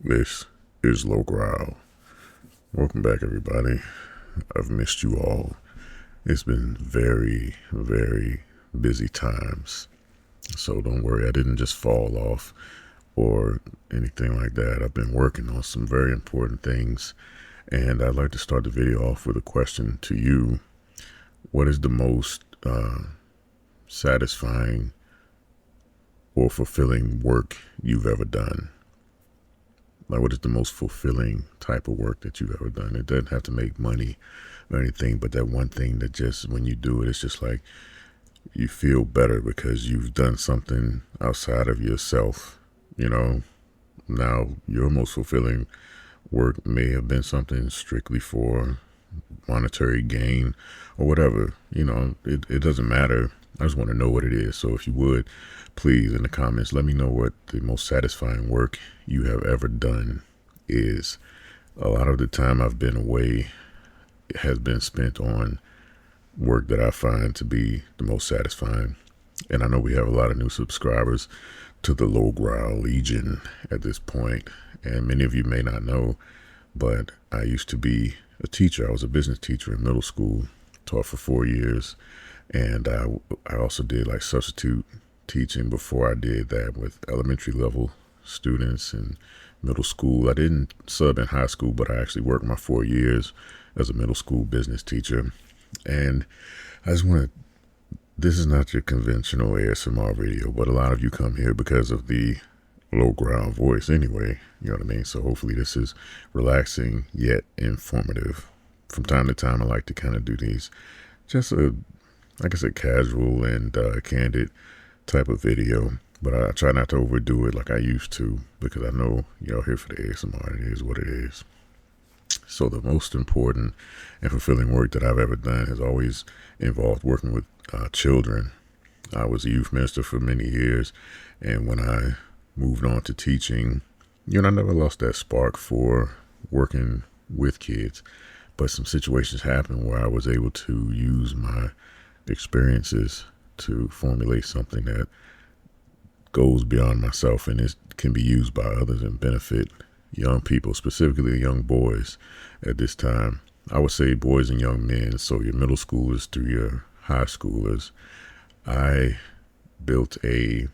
This is Low Growl. Welcome back, everybody. I've missed you all. It's been very, very busy times. So don't worry, I didn't just fall off or anything like that. I've been working on some very important things. And I'd like to start the video off with a question to you. What is the most satisfying or fulfilling work you've ever done? Like, what is the most fulfilling type of work that you've ever done? It doesn't have to make money or anything, but that one thing that just, when you do it, it's just like you feel better because you've done something outside of yourself. Now your most fulfilling work may have been something strictly for monetary gain or whatever. It doesn't matter. I just want to know what it is. So if you would, please, in the comments, let me know what the most satisfying work you have ever done is. A lot of the time I've been away has been spent on work that I find to be the most satisfying. And I know we have a lot of new subscribers to the Low Growl Legion at this point. And many of you may not know, but I used to be a teacher. I was a business teacher in middle school, taught for 4 years. And I also did like substitute teaching before I did that with elementary level students in middle school. I didn't sub in high school, but I actually worked my 4 years as a middle school business teacher. And I just want to, this is not your conventional ASMR video, but a lot of you come here because of the low growl voice anyway, you know what I mean? So hopefully this is relaxing yet informative. From time to time, I like to kind of do these just like I said, casual and candid type of video, but I try not to overdo it like I used to because I know y'all here for the ASMR. It is what it is. So the most important and fulfilling work that I've ever done has always involved working with children. I was a youth minister for many years, and when I moved on to teaching, I never lost that spark for working with kids, but some situations happened where I was able to use my experiences to formulate something that goes beyond myself and it can be used by others and benefit young people, specifically young boys at this time. I would say boys and young men, so your middle schoolers through your high schoolers. I built a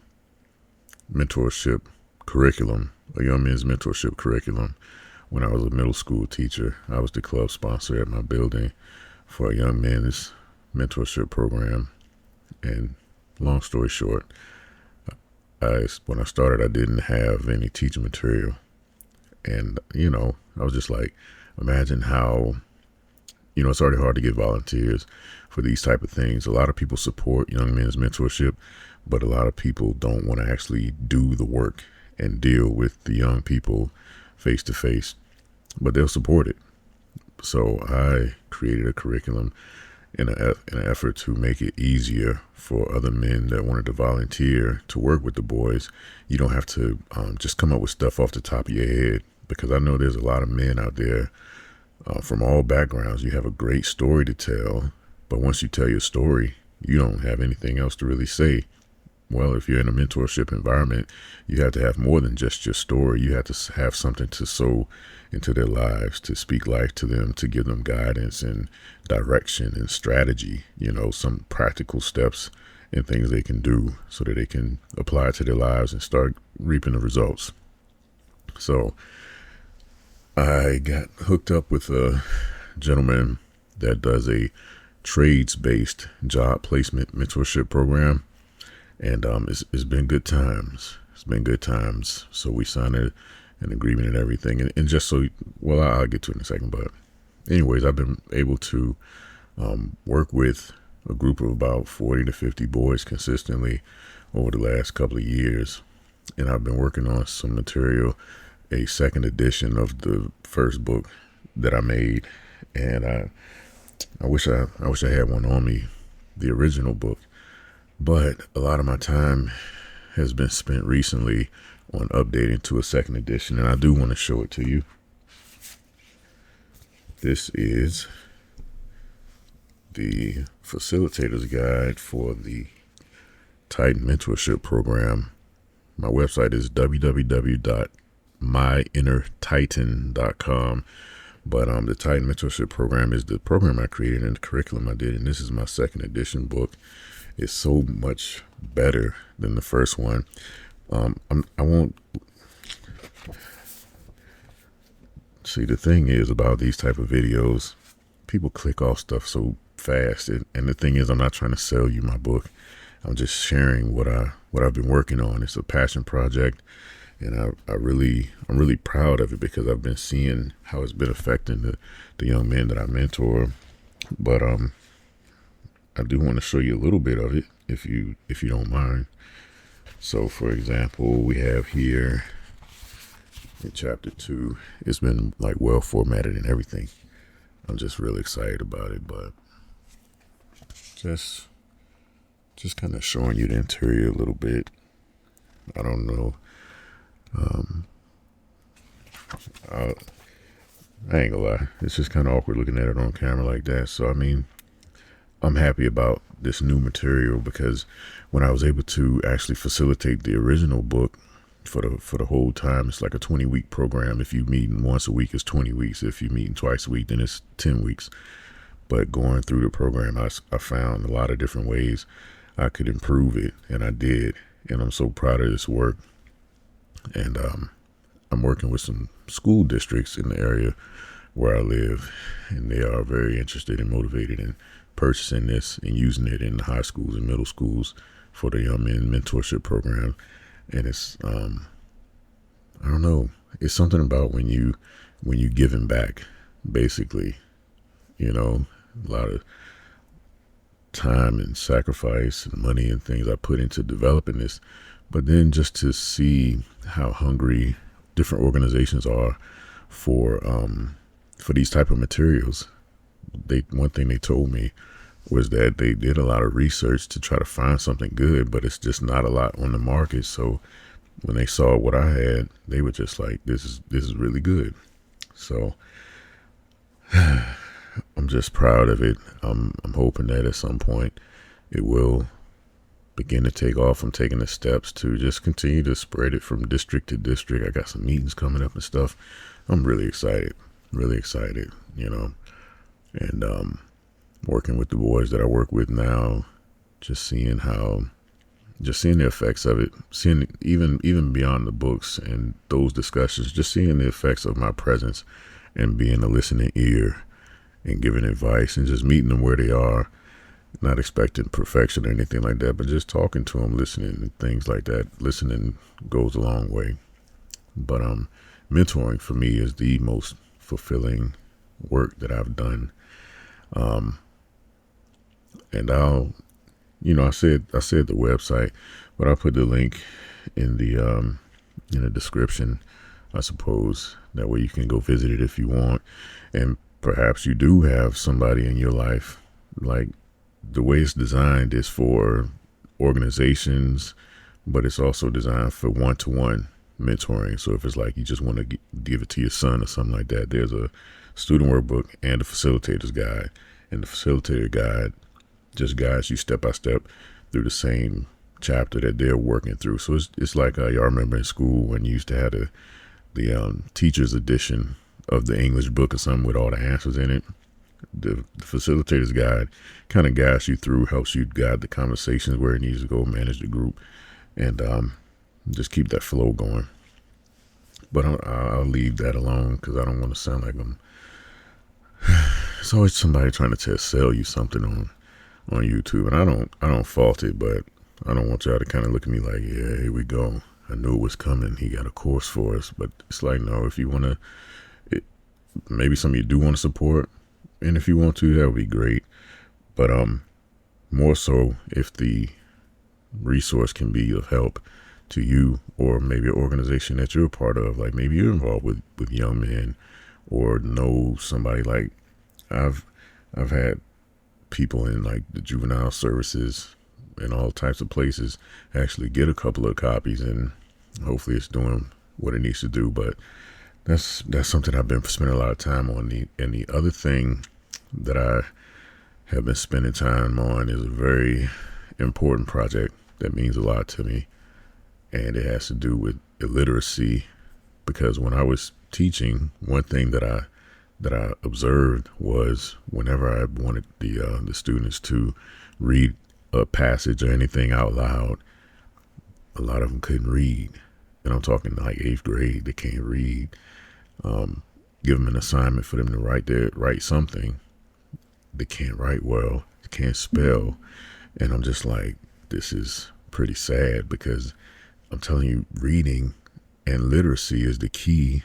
mentorship curriculum, a young men's mentorship curriculum. When I was a middle school teacher, I was the club sponsor at my building for a young men's mentorship program. And long story short, when I started, I didn't have any teaching material. And, I was just like, imagine how, it's already hard to get volunteers for these type of things. A lot of people support young men's mentorship, but a lot of people don't want to actually do the work and deal with the young people face to face, but they'll support it. So I created a curriculum in an effort to make it easier for other men that wanted to volunteer to work with the boys. You don't have to just come up with stuff off the top of your head, because I know there's a lot of men out there from all backgrounds. You have a great story to tell, but once you tell your story, you don't have anything else to really say. Well, if you're in a mentorship environment, you have to have more than just your story. You have to have something to sow into their lives, to speak life to them, to give them guidance and direction and strategy, some practical steps and things they can do so that they can apply it to their lives and start reaping the results. So I got hooked up with a gentleman that does a trades-based job placement mentorship program. And it's been good times. It's been good times. So we signed an agreement and everything. And just so, well, I'll get to it in a second. But anyways, I've been able to work with a group of about 40 to 50 boys consistently over the last couple of years. And I've been working on some material, a second edition of the first book that I made. And I wish I had one on me, the original book. But a lot of my time has been spent recently on updating to a second edition, and I do want to show it to you. This is the facilitator's guide for the Titan Mentorship Program. My website is www myinnertitan.com. But the Titan Mentorship Program is the program I created and the curriculum I did, and this is my second edition book. It's so much better than the first one. I won't see. The thing is about these type of videos, people click off stuff so fast, and the thing is, I'm not trying to sell you my book. I'm just sharing what I've been working on. It's a passion project, and I'm really proud of it because I've been seeing how it's been affecting the young men that I mentor. But I do want to show you a little bit of it if you don't mind. So, for example, we have here in chapter 2, it's been like well formatted and everything. I'm just really excited about it, but just kind of showing you the interior a little bit. I don't know. I ain't gonna lie. It's just kind of awkward looking at it on camera like that. So, I mean, I'm happy about this new material because when I was able to actually facilitate the original book for the whole time, it's like a 20-week program. If you meeting once a week, it's 20 weeks. If you meeting twice a week, then it's 10 weeks. But going through the program, I found a lot of different ways I could improve it, and I did. And I'm so proud of this work. And I'm working with some school districts in the area where I live, and they are very interested and motivated in purchasing this and using it in the high schools and middle schools for the young men mentorship program. And it's I don't know, it's something about when you giving back, basically, a lot of time and sacrifice and money and things I put into developing this, but then just to see how hungry different organizations are for these type of materials. One thing they told me was that they did a lot of research to try to find something good, but it's just not a lot on the market. So when they saw what I had, they were just like, this is really good. So I'm just proud of it. I'm hoping that at some point it will begin to take off. I'm taking the steps to just continue to spread it from district to district. I got some meetings coming up and stuff. I'm really excited, and working with the boys that I work with now, just seeing the effects of it, seeing even beyond the books and those discussions, just seeing the effects of my presence and being a listening ear and giving advice and just meeting them where they are, not expecting perfection or anything like that, but just talking to them, listening and things like that. Listening goes a long way. But mentoring for me is the most fulfilling work that I've done. And I said the website, but I'll put the link in the description, I suppose. That way you can go visit it if you want. And perhaps you do have somebody in your life, like the way it's designed is for organizations, but it's also designed for one-to-one mentoring. So if it's like you just want to give it to your son or something like that, there's a student workbook and a facilitator's guide. And the facilitator guide just guides you step by step through the same chapter that they're working through. So it's like y'all remember in school when you used to have the teacher's edition of the English book or something with all the answers in it. The facilitator's guide kind of guides you through, helps you guide the conversations where it needs to go, manage the group, and just keep that flow going. But I'll leave that alone because I don't want to sound like it's always somebody trying to sell you something on YouTube, and I don't fault it, but I don't want y'all to kind of look at me like, yeah, here we go. I knew it was coming. He got a course for us. But it's like, no, if you want to, maybe some of you do want to support, and if you want to, that would be great. But more so if the resource can be of help to you, or maybe an organization that you're a part of, like maybe you're involved with young men, or know somebody. Like I've had people in like the juvenile services and all types of places actually get a couple of copies, and hopefully it's doing what it needs to do. But that's something I've been spending a lot of time on. And the other thing that I have been spending time on is a very important project that means a lot to me, and it has to do with illiteracy, because when I was teaching, one thing that I observed was whenever I wanted the students to read a passage or anything out loud, a lot of them couldn't read. And I'm talking like 8th grade, they can't read. Give them an assignment for them to write something. They can't write well, they can't spell. And I'm just like, this is pretty sad, because I'm telling you, reading and literacy is the key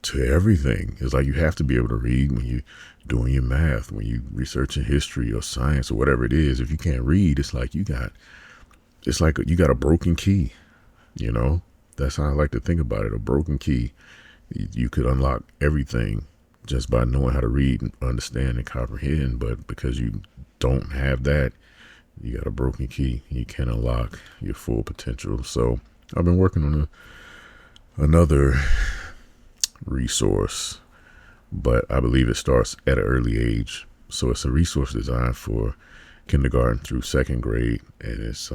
to everything. It's like you have to be able to read when you're doing your math, when you researching history or science or whatever it is. If you can't read, it's like you got a broken key, you know? That's how I like to think about it. A broken key. You could unlock everything just by knowing how to read and understand and comprehend, but because you don't have that, you got a broken key. You can't unlock your full potential. So I've been working on another resource, but I believe it starts at an early age. So it's a resource designed for kindergarten through 2nd grade, and it's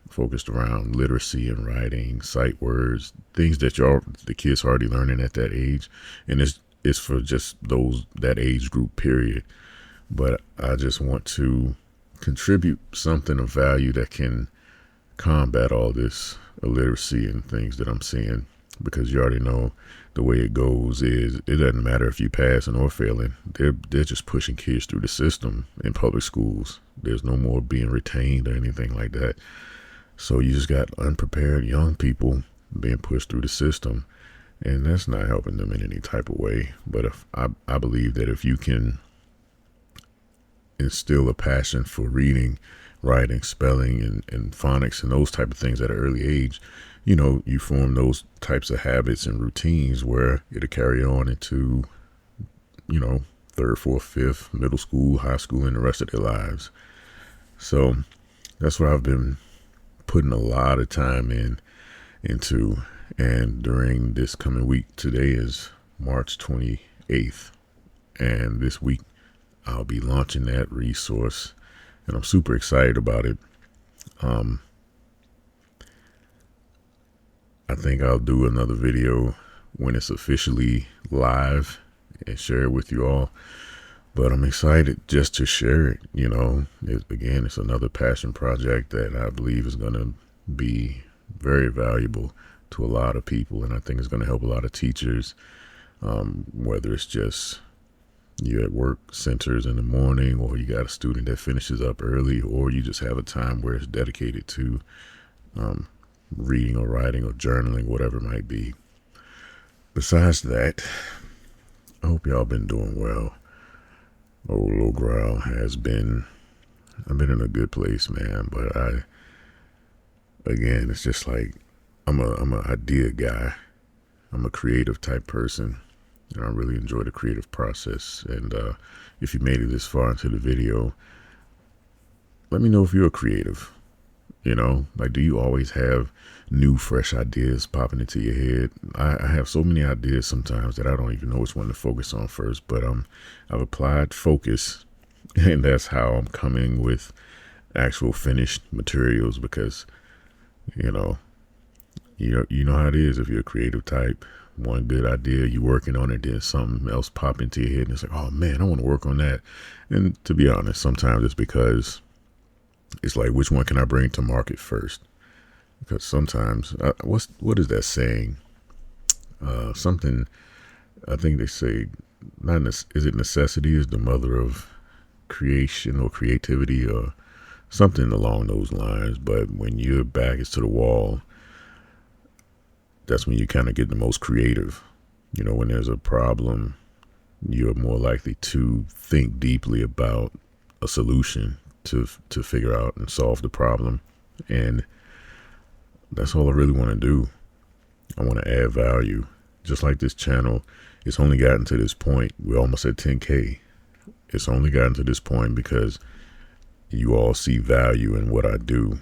focused around literacy and writing, sight words, things that the kids are already learning at that age, and it's for just that age group, period. But I just want to contribute something of value that can combat all this illiteracy and things that I'm seeing, because you already know the way it goes is it doesn't matter if you passing or failing. They're just pushing kids through the system in public schools. There's no more being retained or anything like that. So you just got unprepared young people being pushed through the system, and that's not helping them in any type of way. But if I believe that if you can instill a passion for reading, writing, spelling, and phonics and those type of things at an early age, you know, you form those types of habits and routines where it'll carry on into, you know, 3rd, 4th, 5th, middle school, high school, and the rest of their lives. So that's what I've been putting a lot of time into. And during this coming week, today is March 28th, and this week I'll be launching that resource, and I'm super excited about it. I think I'll do another video when it's officially live and share it with you all. But I'm excited just to share it. You know, it's another passion project that I believe is going to be very valuable to a lot of people. And I think it's going to help a lot of teachers, whether it's just you at work centers in the morning, or you got a student that finishes up early, or you just have a time where it's dedicated to reading or writing or journaling, whatever it might be. Besides that, I hope y'all been doing well. Old Lil Growl I've been in a good place, man. But again, it's just like, I'm an idea guy. I'm a creative type person, and I really enjoy the creative process. And if you made it this far into the video, let me know if you're a creative. You know, like, do you always have new, fresh ideas popping into your head? I have so many ideas sometimes that I don't even know which one to focus on first, but I've applied focus, and that's how I'm coming with actual finished materials, because, you know how it is if you're a creative type. One good idea, you're working on it, then something else pop into your head, and it's like, oh man, I want to work on that. And to be honest, sometimes it's because it's like, which one can I bring to market first? Because sometimes, what is that saying? Something, I think they say, is it necessity is the mother of creation or creativity or something along those lines. But when your back is to the wall, that's when you kind of get the most creative. You know, when there's a problem, you're more likely to think deeply about a solution to figure out and solve the problem. And that's all I really want to do. I want to add value. Just like this channel, it's only gotten to this point. We're almost at 10K. It's only gotten to this point because you all see value in what I do.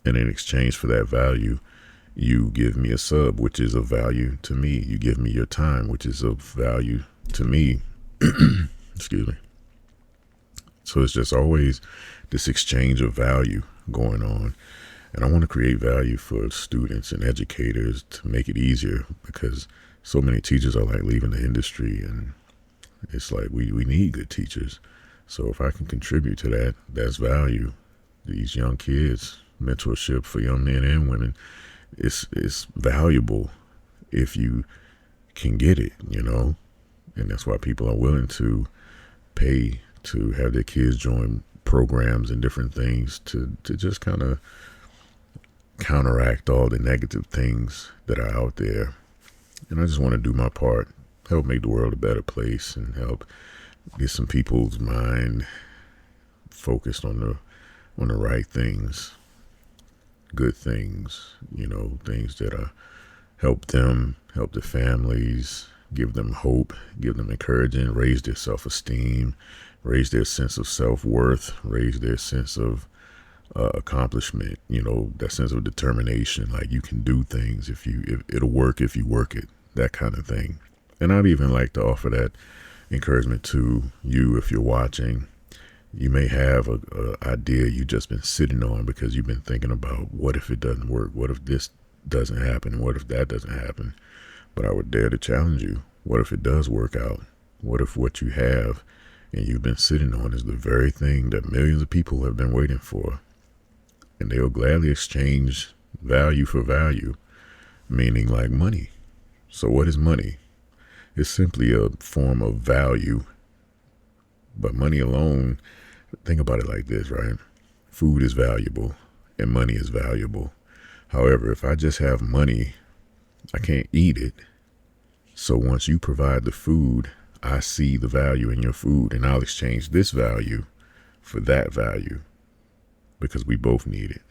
And in exchange for that value, you give me a sub, which is of value to me. You give me your time, which is of value to me. Excuse me. So it's just always this exchange of value going on. And I want to create value for students and educators to make it easier, because so many teachers are like leaving the industry, and it's like we need good teachers. So if I can contribute to that, that's value. These young kids, mentorship for young men and women, it's valuable if you can get it, and that's why people are willing to pay to have their kids join programs and different things to just kind of counteract all the negative things that are out there. And I just want to do my part, help make the world a better place, and help get some people's mind focused on the right things, good things, things that help them, help their families, give them hope, give them encouragement, raise their self-esteem, raise their sense of self-worth, raise their sense of accomplishment, that sense of determination, like you can do things if it'll work if you work it, that kind of thing. And I'd even like to offer that encouragement to you if you're watching. You may have a idea you've just been sitting on because you've been thinking about, what if it doesn't work? What if this doesn't happen? And what if that doesn't happen? But I would dare to challenge you. What if it does work out? What if what you have and you've been sitting on is the very thing that millions of people have been waiting for? And they'll gladly exchange value for value, meaning like money. So what is money? It's simply a form of value. But money alone, think about it like this, right? Food is valuable and money is valuable. However, if I just have money, I can't eat it. So once you provide the food, I see the value in your food, and I'll exchange this value for that value, because we both need it.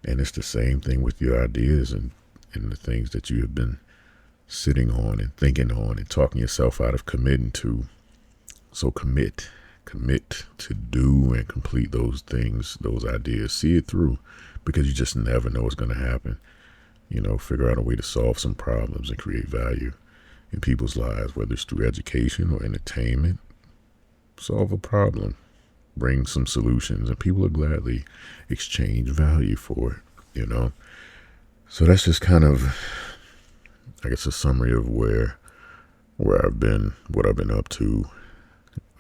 And it's the same thing with your ideas and the things that you have been sitting on and thinking on and talking yourself out of committing to. So commit to do and complete those things, those ideas. See it through, because you just never know what's going to happen. Figure out a way to solve some problems and create value in people's lives, whether it's through education or entertainment. Solve a problem, bring some solutions, and people will gladly exchange value for it, So that's just kind of, I guess, a summary of where I've been, what I've been up to.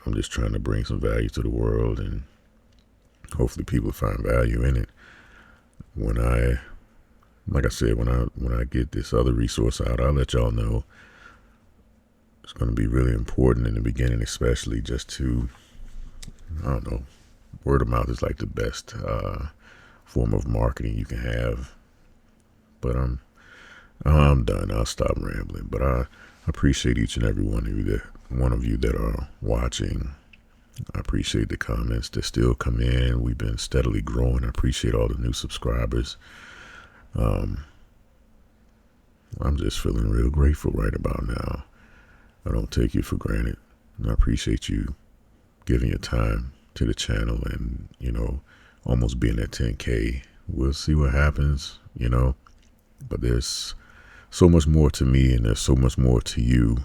I'm just trying to bring some value to the world, and hopefully people find value in it. Like I said, when I get this other resource out, I'll let y'all know. It's going to be really important in the beginning, especially just to, I don't know, word of mouth is like the best form of marketing you can have. But I'm done. I'll stop rambling. But I appreciate each and every one of you that are watching. I appreciate the comments that still come in. We've been steadily growing. I appreciate all the new subscribers. I'm just feeling real grateful right about now. I don't take you for granted. And I appreciate you giving your time to the channel and, almost being at 10K. We'll see what happens, but there's so much more to me, and there's so much more to you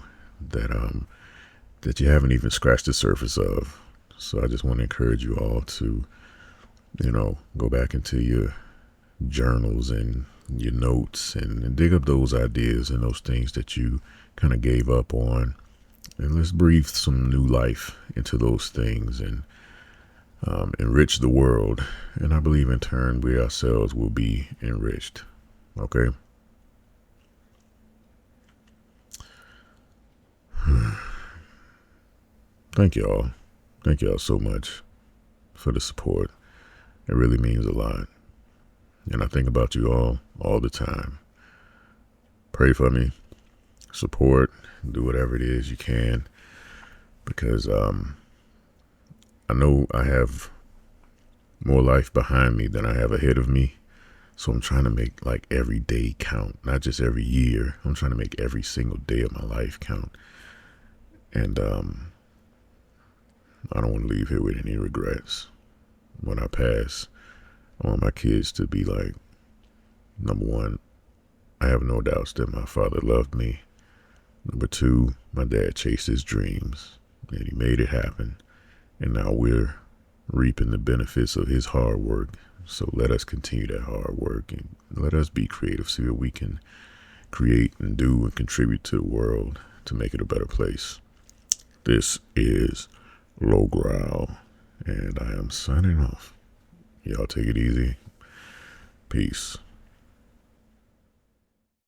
that you haven't even scratched the surface of. So I just want to encourage you all to, go back into your journals and your notes and dig up those ideas and those things that you kind of gave up on, and let's breathe some new life into those things and enrich the world. And I believe in turn we ourselves will be enriched. Okay. Thank y'all so much for the support. It really means a lot. And I think about you all the time. Pray for me, support, do whatever it is you can, because I know I have more life behind me than I have ahead of me. So I'm trying to make like every day count, not just every year. I'm trying to make every single day of my life count. And I don't want to leave here with any regrets. When I pass, I want my kids to be like, number one, I have no doubts that my father loved me. Number two, my dad chased his dreams and he made it happen. And now we're reaping the benefits of his hard work So let us continue that hard work and let us be creative so that we can create and do and contribute to the world to make it a better place. This is Low Growl, and I am signing off. Y'all take it easy. Peace.